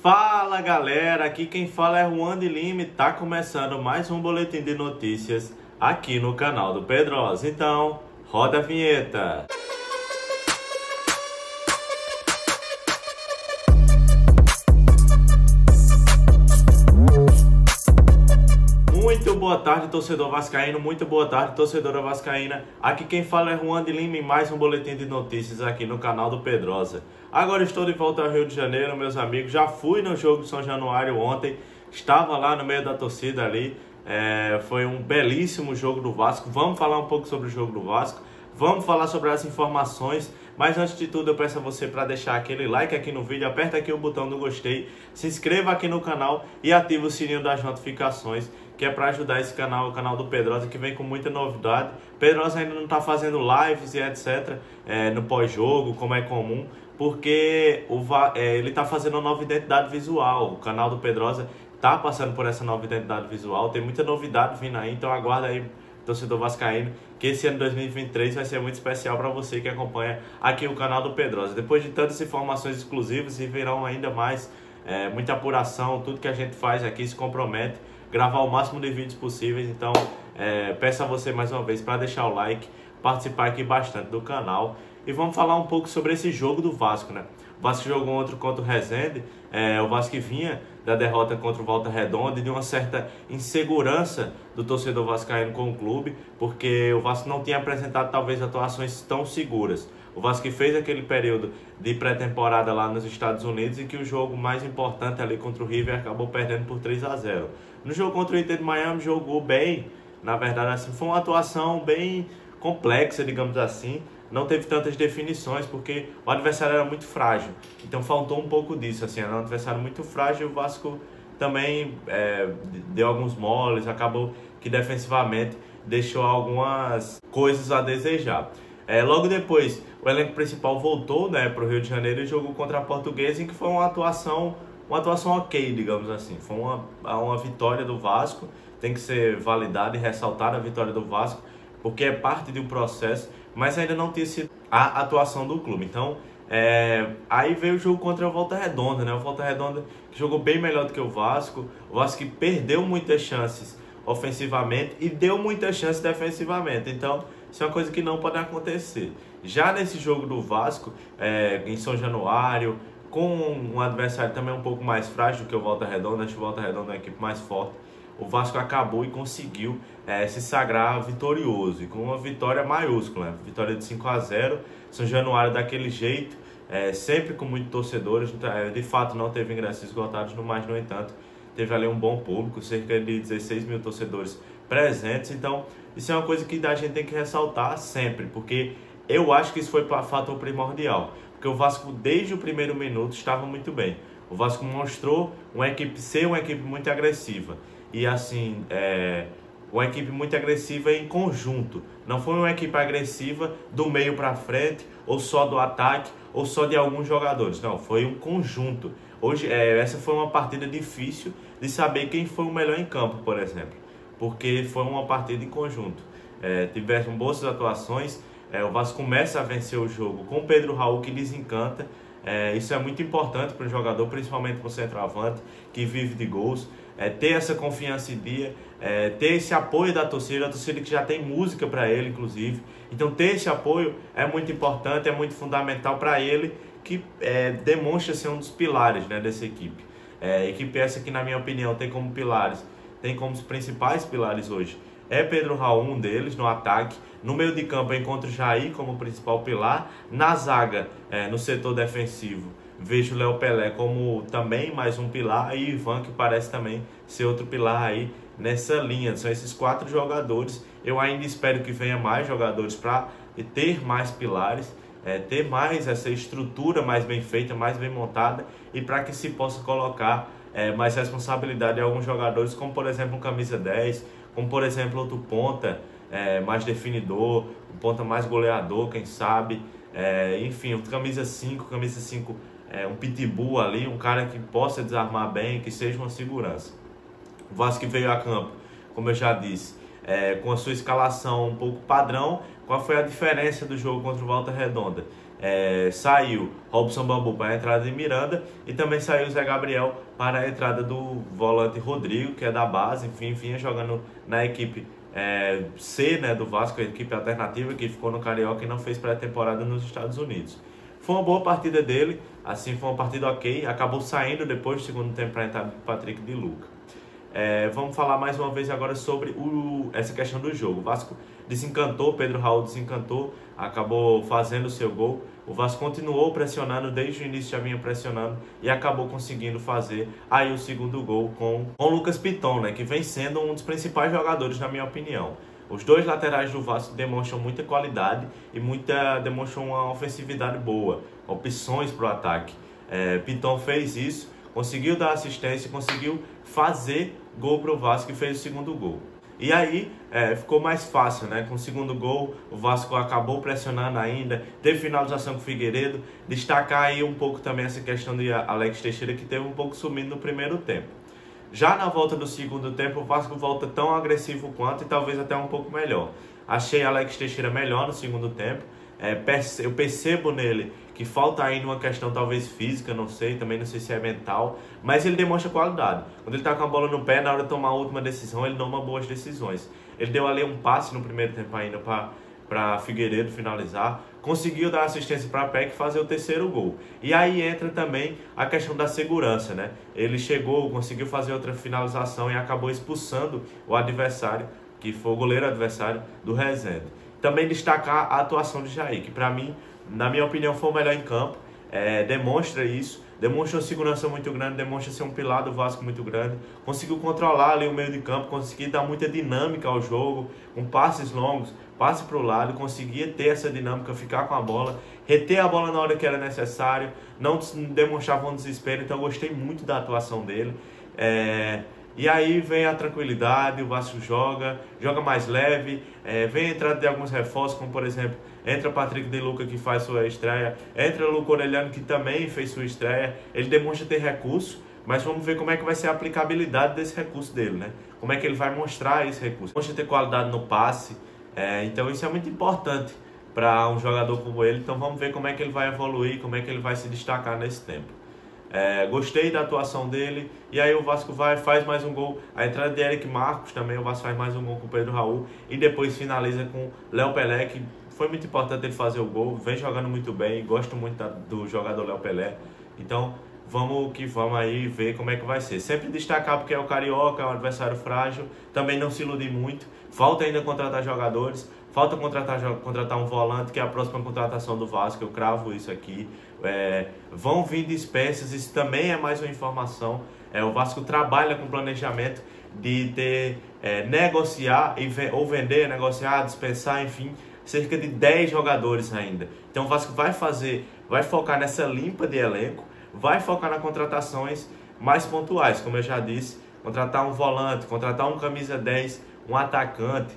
Fala galera, aqui quem fala é Juan de Lima e tá começando mais um boletim de notícias aqui no canal do Pedrosa. Então, roda a vinheta! Muito boa tarde, torcedor vascaíno, muito boa tarde, torcedora vascaína. Aqui quem fala é Juan de Lima e mais um boletim de notícias aqui no canal do Pedrosa. Agora estou de volta ao Rio de Janeiro, meus amigos. Já fui no jogo de São Januário ontem, estava lá no meio da torcida ali. Foi um belíssimo jogo do Vasco. Vamos falar um pouco sobre o jogo do Vasco. Vamos falar sobre as informações, mas antes de tudo eu peço a você para deixar aquele like aqui no vídeo, aperta aqui o botão do gostei, se inscreva aqui no canal e ativa o sininho das notificações, que é para ajudar esse canal, o canal do Pedrosa, que vem com muita novidade. Pedrosa ainda não está fazendo lives e etc. No pós-jogo, como é comum, porque ele está fazendo uma nova identidade visual. O canal do Pedrosa está passando por essa nova identidade visual, tem muita novidade vindo aí, então aguarda aí, torcedor vascaíno, que esse ano 2023 vai ser muito especial para você que acompanha aqui o canal do Pedrosa. Depois de tantas informações exclusivas e virão ainda mais, muita apuração, tudo que a gente faz aqui se compromete, gravar o máximo de vídeos possíveis. Então peço a você mais uma vez para deixar o like, participar aqui bastante do canal. E vamos falar um pouco sobre esse jogo do Vasco, né? O Vasco jogou outro contra o Resende, o Vasco vinha da derrota contra o Volta Redonda e de uma certa insegurança do torcedor vascaíno com o clube, porque o Vasco não tinha apresentado talvez atuações tão seguras. O Vasco fez aquele período de pré-temporada lá nos Estados Unidos e que o jogo mais importante ali contra o River acabou perdendo por 3-0. No jogo contra o Inter de Miami jogou bem, na verdade assim, foi uma atuação bem complexa, digamos assim. Não teve tantas definições porque o adversário era muito frágil, então faltou um pouco disso, assim, era um adversário muito frágil e o Vasco também deu alguns moles, acabou que defensivamente deixou algumas coisas a desejar. Logo depois o elenco principal voltou, né, para o Rio de Janeiro e jogou contra a Portuguesa, em que foi uma atuação ok, digamos assim. Foi uma vitória do Vasco, tem que ser validada e ressaltada a vitória do Vasco, porque é parte de um processo, mas ainda não tinha sido a atuação do clube. Então, aí veio o jogo contra o Volta Redonda, né? O Volta Redonda que jogou bem melhor do que o Vasco que perdeu muitas chances ofensivamente e deu muitas chances defensivamente. Então, isso é uma coisa que não pode acontecer. Já nesse jogo do Vasco, em São Januário, com um adversário também um pouco mais frágil do que o Volta Redonda, acho que o Volta Redonda é uma equipe mais forte, o Vasco acabou e conseguiu se sagrar vitorioso, e com uma vitória maiúscula, vitória de 5-0, São Januário daquele jeito, sempre com muitos torcedores, de fato não teve ingressos esgotados, mas no entanto teve ali um bom público, cerca de 16 mil torcedores presentes. Então isso é uma coisa que a gente tem que ressaltar sempre, porque eu acho que isso foi fator primordial, porque o Vasco desde o primeiro minuto estava muito bem. O Vasco mostrou ser uma equipe muito agressiva. E assim, uma equipe muito agressiva em conjunto. Não foi uma equipe agressiva do meio para frente, ou só do ataque, ou só de alguns jogadores. Não, foi um conjunto. Hoje, essa foi uma partida difícil de saber quem foi o melhor em campo, por exemplo. Porque foi uma partida em conjunto. Tiveram boas atuações. O Vasco começa a vencer o jogo com o Pedro Raul, que desencanta. Isso é muito importante para o jogador, principalmente para o centroavante, que vive de gols. Ter essa confiança em dia, ter esse apoio da torcida, a torcida que já tem música para ele, inclusive. Então ter esse apoio é muito importante, é muito fundamental para ele, que demonstra ser um dos pilares, né, dessa equipe. Equipe essa que, na minha opinião, tem como pilares, tem como os principais pilares hoje. Pedro Raul, um deles, no ataque. No meio de campo, eu encontro Jair como principal pilar. Na zaga, no setor defensivo, vejo Léo Pelé como também mais um pilar. E Ivan, que parece também ser outro pilar aí nessa linha. São esses 4 jogadores. Eu ainda espero que venha mais jogadores para ter mais pilares, ter mais essa estrutura mais bem feita, mais bem montada, e para que se possa colocar mais responsabilidade em alguns jogadores, como por exemplo um camisa 10, como por exemplo outro ponta mais definidor, um ponta mais goleador, quem sabe, enfim, um camisa 5, um pitbull ali, um cara que possa desarmar bem, que seja uma segurança. O Vasco veio a campo, como eu já disse, com a sua escalação um pouco padrão. Qual foi a diferença do jogo contra o Volta Redonda? Saiu Robson Bambu para a entrada de Miranda e também saiu o Zé Gabriel para a entrada do volante Rodrigo, que é da base, enfim, vinha jogando na equipe C, né, do Vasco, a equipe alternativa que ficou no Carioca e não fez pré-temporada nos Estados Unidos. Foi uma boa partida dele, assim, foi uma partida ok, acabou saindo depois do segundo tempo para a entrada do Patrick de Luca. Vamos falar mais uma vez agora sobre essa questão do jogo. O Vasco desencantou, Pedro Raul desencantou, acabou fazendo o seu gol. O Vasco continuou pressionando, desde o início já vinha pressionando e acabou conseguindo fazer aí o segundo gol com o Lucas Piton, né, que vem sendo um dos principais jogadores, na minha opinião. Os dois laterais do Vasco demonstram muita qualidade e demonstram uma ofensividade boa, opções para o ataque. Piton fez isso, conseguiu dar assistência, conseguiu fazer gol para o Vasco e fez o segundo gol. E aí ficou mais fácil, né? Com o segundo gol, o Vasco acabou pressionando ainda, teve finalização com o Figueiredo. Destacar aí um pouco também essa questão de Alex Teixeira, que teve um pouco sumido no primeiro tempo. Já na volta do segundo tempo, o Vasco volta tão agressivo quanto e talvez até um pouco melhor. Achei Alex Teixeira melhor no segundo tempo. Eu percebo nele que falta ainda uma questão talvez física, não sei, também não sei se é mental, mas ele demonstra qualidade. Quando ele está com a bola no pé, na hora de tomar a última decisão, ele toma boas decisões. Ele deu ali um passe no primeiro tempo ainda para Figueiredo finalizar, conseguiu dar assistência para a PEC e fazer o terceiro gol. E aí entra também a questão da segurança, né? Ele chegou, conseguiu fazer outra finalização e acabou expulsando o adversário, que foi o goleiro adversário do Rezende. Também destacar a atuação de Jair, que para mim, na minha opinião, foi o melhor em campo. Demonstra isso, demonstra uma segurança muito grande, demonstra ser um pilar do Vasco muito grande. Conseguiu controlar ali o meio de campo, conseguiu dar muita dinâmica ao jogo, com passes longos, passe para o lado, conseguia ter essa dinâmica, ficar com a bola, reter a bola na hora que era necessário, não demonstrava um desespero, então eu gostei muito da atuação dele. E aí vem a tranquilidade, o Vasco joga mais leve, vem a entrada de alguns reforços, como por exemplo, entra Patrick de Luca, que faz sua estreia, entra Luca Orellano, que também fez sua estreia. Ele demonstra ter recurso, mas vamos ver como é que vai ser a aplicabilidade desse recurso dele, né? Como é que ele vai mostrar esse recurso. Demonstra ter qualidade no passe, então isso é muito importante para um jogador como ele. Então vamos ver como é que ele vai evoluir, como é que ele vai se destacar nesse tempo. Gostei da atuação dele. E aí o Vasco faz mais um gol. A entrada de Eric Marcos também, o Vasco faz mais um gol com o Pedro Raul e depois finaliza com Léo Pelé, que foi muito importante ele fazer o gol, vem jogando muito bem, gosto muito do jogador Léo Pelé. Então vamos aí ver como é que vai ser. Sempre destacar porque é o Carioca, é um adversário frágil, também não se iludir muito. Falta ainda contratar jogadores, falta contratar um volante, que é a próxima contratação do Vasco, eu cravo isso aqui. Vão vir dispensas, isso também é mais uma informação. O Vasco trabalha com planejamento de negociar ou vender, negociar, dispensar, enfim, cerca de 10 jogadores ainda. Então o Vasco vai focar nessa limpa de elenco, vai focar nas contratações mais pontuais, como eu já disse, contratar um volante, contratar um camisa 10, um atacante.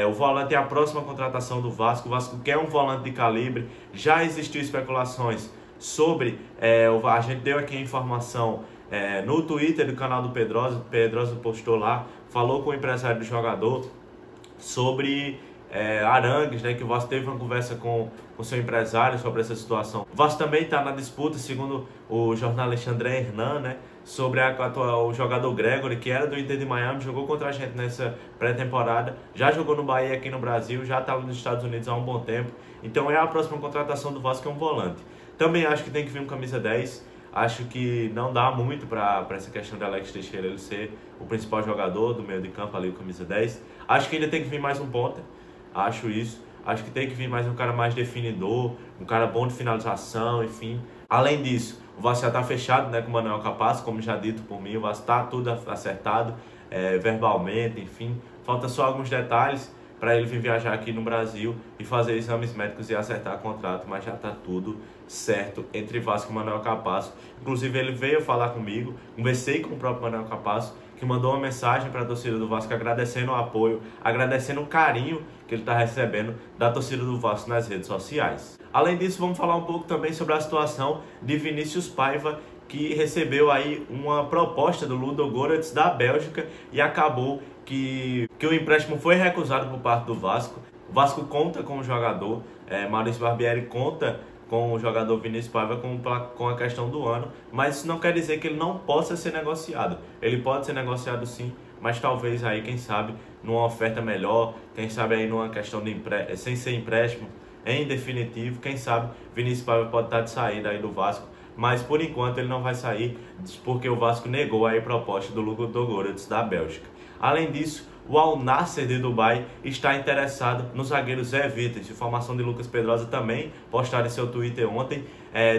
O volante é a próxima contratação do Vasco. O Vasco quer um volante de calibre. Já existiu especulações sobre, a gente deu aqui a informação no Twitter do canal do Pedrosa. O Pedrosa postou lá, falou com o empresário do jogador sobre Arangues, né, que o Vasco teve uma conversa com o seu empresário sobre essa situação. O Vasco também está na disputa, segundo o jornalista André Hernan, né, sobre o jogador Gregory, que era do Inter de Miami, jogou contra a gente nessa pré-temporada, já jogou no Bahia aqui no Brasil, já estava nos Estados Unidos há um bom tempo. Então é a próxima contratação do Vasco, é um volante. Também acho que tem que vir um camisa 10. Acho que não dá muito para essa questão de Alex Teixeira ele ser o principal jogador do meio de campo ali, o camisa 10. Acho que ainda tem que vir mais um ponta. Acho isso. Acho que tem que vir mais um cara mais definidor, um cara bom de finalização, enfim. Além disso, o Vasco já está fechado, né, com o Manuel Capasso, como já dito por mim. O Vasco está tudo acertado, verbalmente, enfim. Falta só alguns detalhes para ele vir viajar aqui no Brasil e fazer exames médicos e acertar contrato, mas já está tudo certo entre Vasco e Manuel Capasso. Inclusive ele veio falar comigo, conversei com o próprio Manuel Capasso, que mandou uma mensagem para a torcida do Vasco agradecendo o apoio, agradecendo o carinho que ele está recebendo da torcida do Vasco nas redes sociais. Além disso, vamos falar um pouco também sobre a situação de Vinícius Paiva, que recebeu aí uma proposta do Ludogorets da Bélgica e acabou que o empréstimo foi recusado por parte do Vasco. O Vasco conta com o jogador, Maurício Barbieri conta com o jogador Vinícius Paiva com a questão do ano, mas isso não quer dizer que ele não possa ser negociado. Ele pode ser negociado sim, mas talvez aí, quem sabe, numa oferta melhor, quem sabe aí numa questão de sem ser empréstimo, em definitivo, quem sabe Vinícius Paiva pode estar de saída aí do Vasco, mas por enquanto ele não vai sair porque o Vasco negou aí a proposta do Ludogorets da Bélgica. Além disso, o Al Nassr de Dubai está interessado no zagueiro Zé Vitor. Informação de Lucas Pedrosa também, postado em seu Twitter ontem.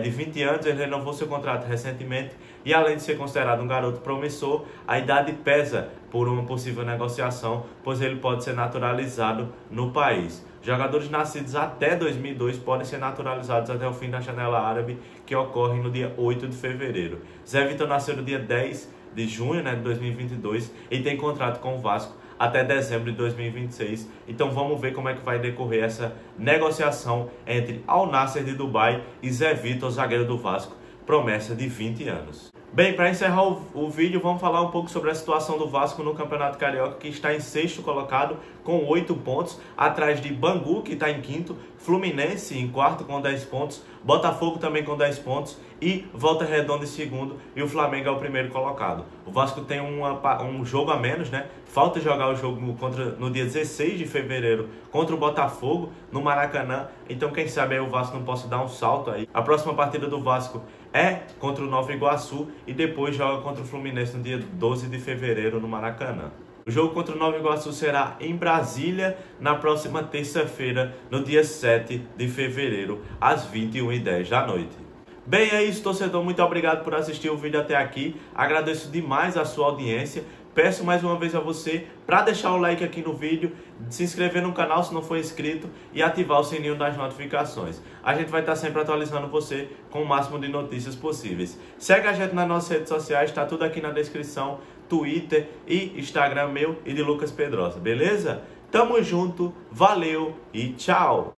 De 20 anos, ele renovou seu contrato recentemente e, além de ser considerado um garoto promissor, a idade pesa por uma possível negociação, pois ele pode ser naturalizado no país. Jogadores nascidos até 2002 podem ser naturalizados até o fim da janela árabe, que ocorre no dia 8 de fevereiro. Zé Vitor nasceu no dia 10 de junho de 2022 e tem contrato com o Vasco até dezembro de 2026. Então vamos ver como é que vai decorrer essa negociação entre Al Nassr de Dubai e Zé Vitor, zagueiro do Vasco, promessa de 20 anos. Bem, para encerrar o vídeo, vamos falar um pouco sobre a situação do Vasco no Campeonato Carioca, que está em 6º colocado com 8 pontos, atrás de Bangu, que está em 5º, Fluminense em 4º com 10 pontos, Botafogo também com 10 pontos e Volta Redonda em 2º, e o Flamengo é o 1º colocado. O Vasco tem um jogo a menos, né? Falta jogar o jogo no dia 16 de fevereiro contra o Botafogo no Maracanã, então quem sabe aí o Vasco não possa dar um salto aí. A próxima partida do Vasco é contra o Nova Iguaçu e depois joga contra o Fluminense no dia 12 de fevereiro no Maracanã. O jogo contra o Nova Iguaçu será em Brasília na próxima terça-feira, no dia 7 de fevereiro, às 21h10 da noite. Bem, é isso, torcedor. Muito obrigado por assistir o vídeo até aqui. Agradeço demais a sua audiência. Peço mais uma vez a você para deixar o like aqui no vídeo, se inscrever no canal se não for inscrito e ativar o sininho das notificações. A gente vai estar sempre atualizando você com o máximo de notícias possíveis. Segue a gente nas nossas redes sociais, está tudo aqui na descrição, Twitter e Instagram meu e de Lucas Pedrosa, beleza? Tamo junto, valeu e tchau!